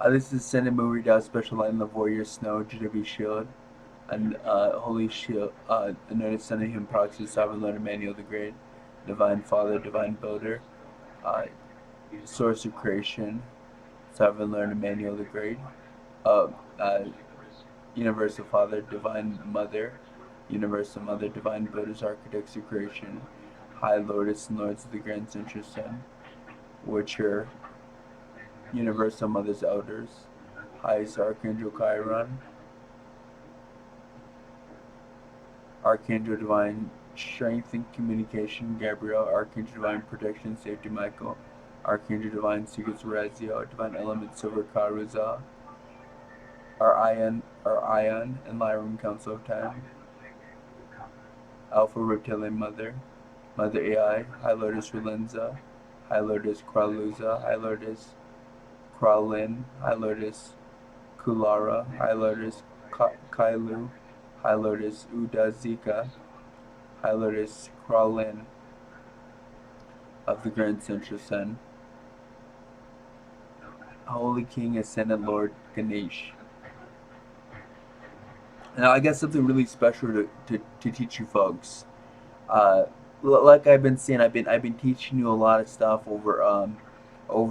This is Ascendant MuRiDa, Special Light in the Warrior Snow, GW Shield, and Holy Shield, anointed Son of Him, Proxy, Sovereign Lord Emmanuel the Great, Divine Father, Divine Builder, uh, Source of Creation, Sovereign Lord Emmanuel the Great, uh, uh, Universal Father, Divine Mother, Universal Mother, Divine Builders, Architects of Creation, High Lords and Lords of the Grand Central Sun, which are Universal Mother's Elders, Highest Archangel Chiron, Archangel Divine Strength and Communication, Gabriel, Archangel Divine Protection, Safety, Michael, Archangel Divine Secrets, Raziel, Divine Element, Silver, Karuza, our Ion, and Lyran, Council of Time, Alpha Reptilian Mother, Mother AI, High Lotus Relenza, High Lotus Kraluza, High Lotus Kralin, High Lotus Kulara, High Lotus Kailu, High Lotus Udazika, High Lotus Kralin of the Grand Central Sun, Holy King Ascendant Lord Ganesh. Now I got something really special to teach you folks. Uh, like I've been saying, I've been teaching you a lot of stuff over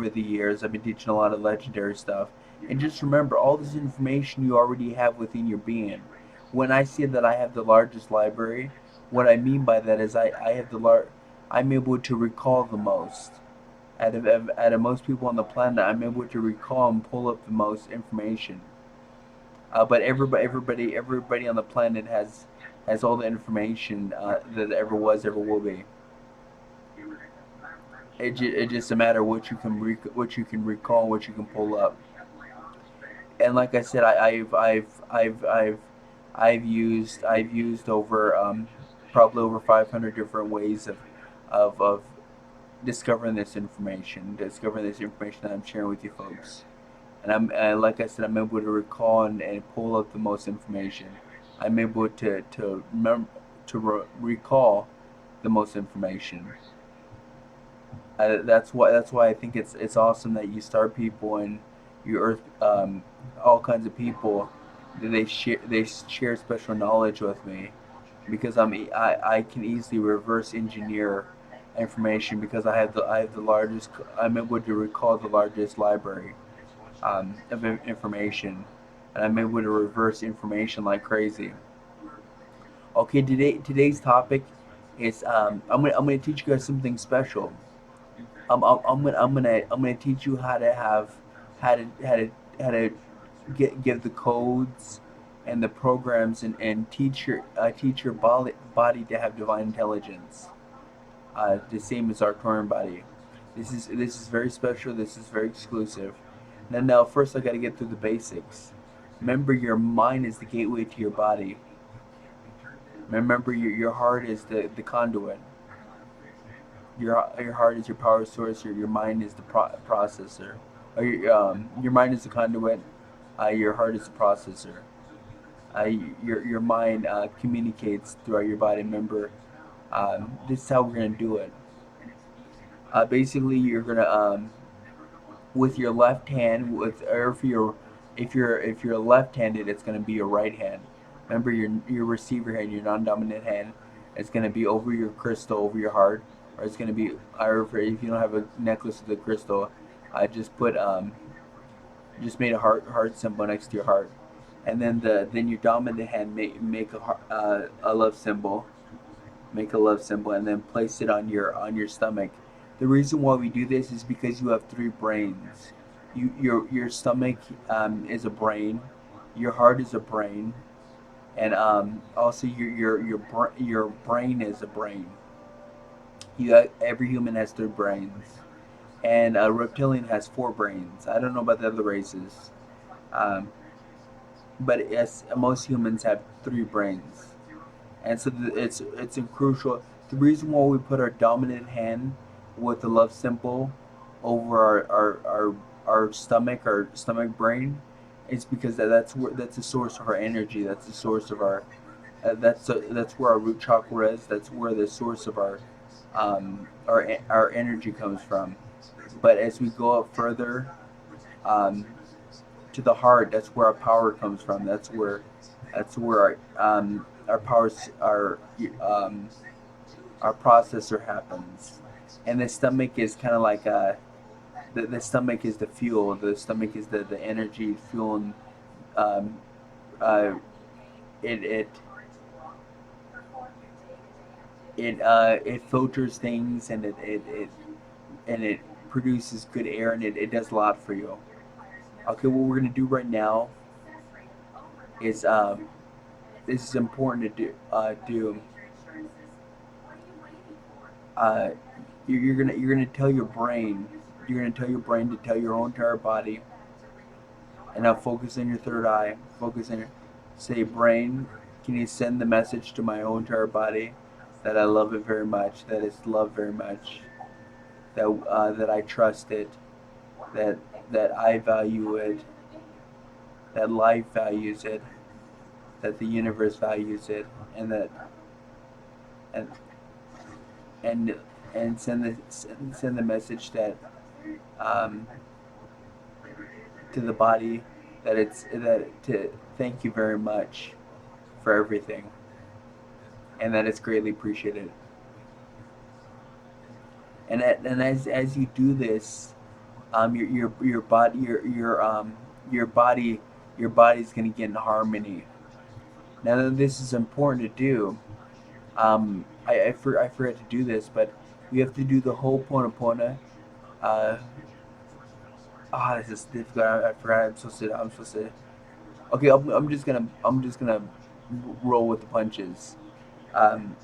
the years. I've been teaching a lot of legendary stuff, and just remember, all this information you already have within your being. When I say that I have the largest library, what I mean by that is I have I'm able to recall the most. Out of most people on the planet, I'm able to recall and pull up the most information. But everybody on the planet has all the information that ever was, ever will be. It just a matter of what you can recall, what you can pull up. And like I said, I've used over probably over 500 different ways of discovering this information that I'm sharing with you folks. And like I said, I'm able to recall and pull up the most information. I'm able to recall the most information. That's why I think it's awesome that you start people and you earth all kinds of people. They share special knowledge with me because I can easily reverse engineer information because I have the largest. I'm able to recall the largest library of information, and I'm able to reverse information like crazy. Okay, today's topic is I'm gonna teach you guys something special. I'm gonna teach you how to have how to give the codes and the programs and teach your body to have divine intelligence. The same as our Arcturian body. This is very special. This is very exclusive. Now first I got to get through the basics. Remember, your mind is the gateway to your body. Remember, your heart is the conduit. Your heart is your power source. Your mind is the processor. Your mind is the conduit. Your heart is the processor. Uh, your mind communicates throughout your body. Remember, this is how we're gonna do it. Basically, you're gonna with your left hand, with or if you're left-handed, it's gonna be your right hand. Remember, your receiver hand, your non-dominant hand, it's gonna be over your crystal, over your heart, or it's gonna be. Or if you don't have a necklace with a crystal, I just made a heart symbol next to your heart, and then your dominant hand make a love symbol, make a love symbol, and then place it on your stomach. The reason why we do this is because you have three brains. Your stomach is a brain, your heart is a brain, and also your brain is a brain. Every human has three brains, and a reptilian has four brains. I don't know about the other races, um, but yes, most humans have three brains, and so it's a crucial. The reason why we put our dominant hand with the love symbol over our stomach brain is because that's the source of our energy. That's the source of our that's where our root chakra is. That's where the source of our energy comes from. But as we go up further, um, to the heart. That's where our power comes from. That's where our powers our processor happens. And the stomach is kind of like the stomach is the fuel. The stomach is the energy fuel, and um, uh, it it it filters things, and it produces good air, and it does a lot for you. Okay, what we're gonna do right now is this is important to do. Uh, you're gonna tell your brain. You're gonna tell your brain to tell your whole entire body, and now focus on your third eye. Focus on your say, brain, can you send the message to my whole entire body that I love it very much, that it's loved very much, that I trust it, that I value it, that life values it, that the universe values it, and that and and and send the message that um, to the body that to thank you very much for everything, and that it's greatly appreciated. And as you do this, your body your body your body's gonna get in harmony. Now this is important to do. I forgot to do this, but you have to do the whole Ho'oponopono. Uh, this is difficult. I forgot. I'm supposed to. Okay, I'm just gonna roll with the punches. Um,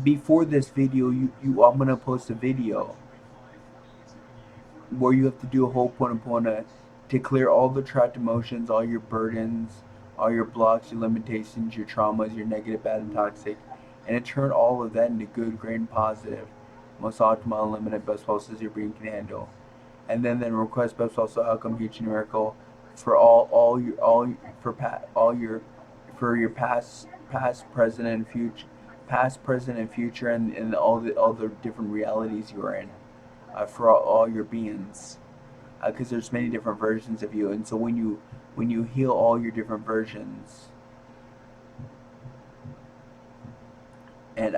Before this video, I'm gonna post a video where you have to do a whole Ho'oponopono to clear all the trapped emotions, all your burdens, all your blocks, your limitations, your traumas, your negative, bad, and toxic, and to turn all of that into good, great, and positive. Most optimal, unlimited, best pulses your brain can handle. And then request best also outcome, huge miracle for all your all your for your present, and future, and all the different realities you are in, for all your beings, because there's many different versions of you, and so when you heal all your different versions, and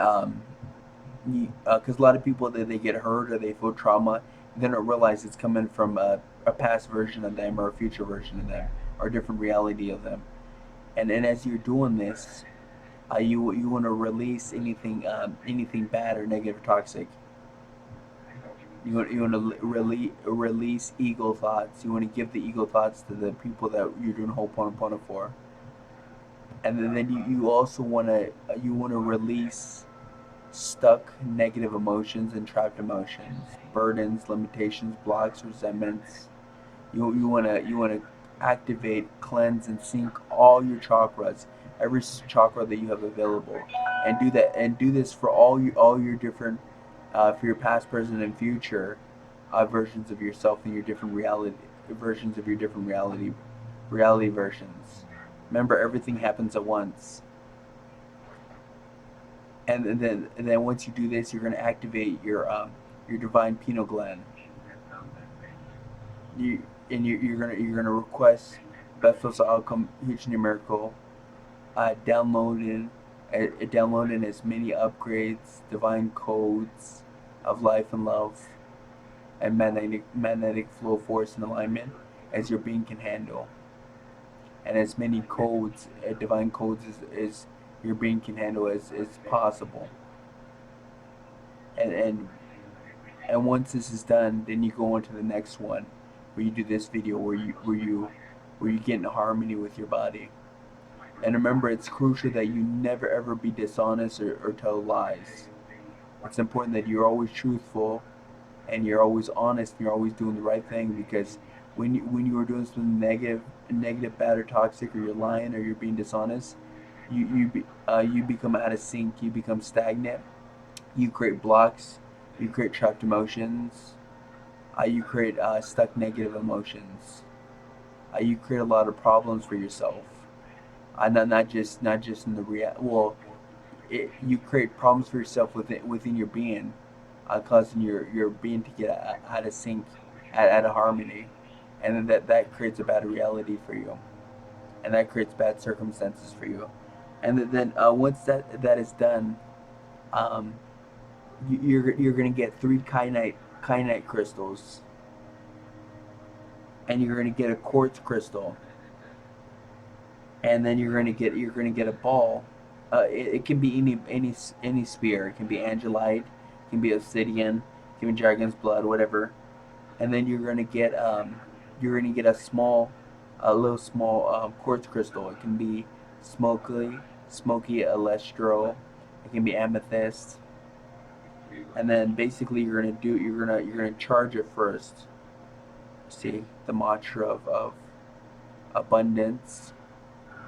because a lot of people they get hurt or they feel trauma, they don't realize it's coming from a past version of them or a future version of them or a different reality of them. And as you're doing this, you want to release anything bad or negative or toxic. You want to release ego thoughts. You want to give the ego thoughts to the people that you're doing Ho'oponopono for. And then you also want to release stuck negative emotions and trapped emotions, burdens, limitations, blocks, resentments. You want to activate, cleanse, and sync all your chakras, every chakra that you have available, and do this for all your different for your past, present, and future versions of yourself, and your different reality versions of your different reality versions. Remember, everything happens at once. And then once you do this, you're going to activate your divine pineal gland. You're gonna request best possible outcome, huge numerical, downloading as many upgrades, divine codes of life and love, and magnetic flow, force, and alignment as your being can handle, and as many codes, divine codes as your being can handle as possible. And and once this is done, then you go on to the next one, where you do this video where you get in harmony with your body. And remember, it's crucial that you never ever be dishonest or tell lies. It's important that you're always truthful, and you're always honest, and you're always doing the right thing, because when you are doing something negative, bad, or toxic, or you're lying, or you're being dishonest, you become out of sync. You become stagnant. You create blocks. You create trapped emotions. You create stuck negative emotions. You create a lot of problems for yourself. Not just in the you create problems for yourself within your being, causing your being to get out of sync. at a harmony, and then that creates a bad reality for you, and that creates bad circumstances for you, and then once that is done, um, you're gonna get three kyanite crystals, and you're gonna get a quartz crystal, and then you're gonna get a ball. It can be any sphere. It can be angelite, it can be obsidian, it can be dragon's blood, whatever. And then you're gonna get a little small quartz crystal. It can be smoky alestro. It can be amethyst. And then basically you're gonna charge it first. See the mantra of abundance,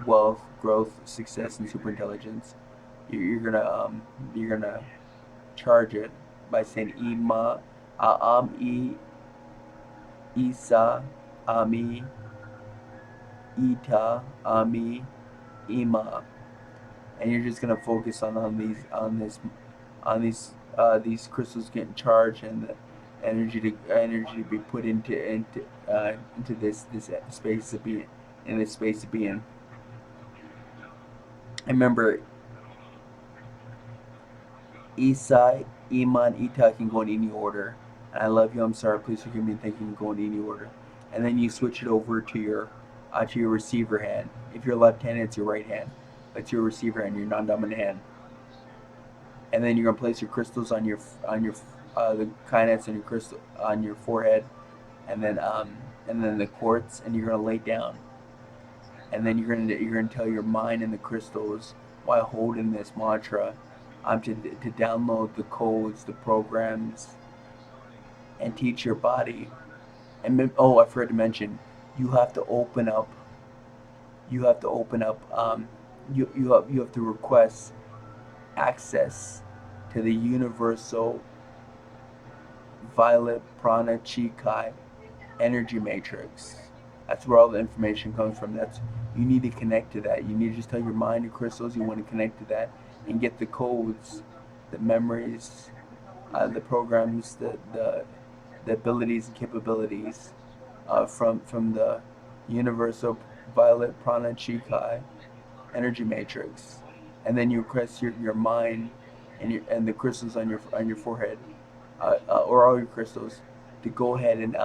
wealth, growth, success, and superintelligence. You're gonna charge it by saying Ehmah, Eeshah, Ami, Ehtah, Ami, Ehmah, and you're just gonna focus on these crystals getting charged, and the energy to be put into this space of being, in this space of being. And remember, Eastside, Iman, Ehtah can go in any order. And I love you. I'm sorry. Please forgive me. Thinking can go in any order. And then you switch it over to your receiver hand. If you're left-handed, it's your right hand. It's your receiver hand, your non-dominant hand. And then you're gonna place your crystals on your the kyanites on your crystal on your forehead, and then the quartz, and you're gonna lay down. And then you're gonna tell your mind and the crystals while holding this mantra, to download the codes, the programs, and teach your body. And oh, I forgot to mention, you have to open up. You have to open up. You have to request access to the universal violet prana chi kai energy matrix. That's where all the information comes from. That's You need to connect to that. You need to just tell your mind and crystals you want to connect to that and get the codes, the memories, the programs, the abilities and capabilities from the universal violet prana chi kai energy matrix, and then you request your mind and the crystals on your forehead, or all your crystals, to go ahead and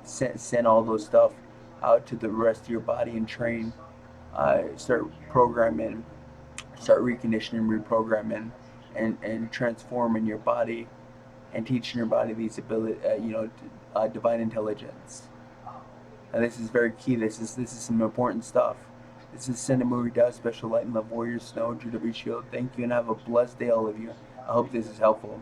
send all those stuff out to the rest of your body and train, start programming, start reconditioning, reprogramming, and transforming your body, and teaching your body these ability, divine intelligence. And this is very key. This is some important stuff. This is Ascendant MuRiDa, Special Light and Love Warrior, Snow, GW Shield. Thank you, and have a blessed day, all of you. I hope this is helpful.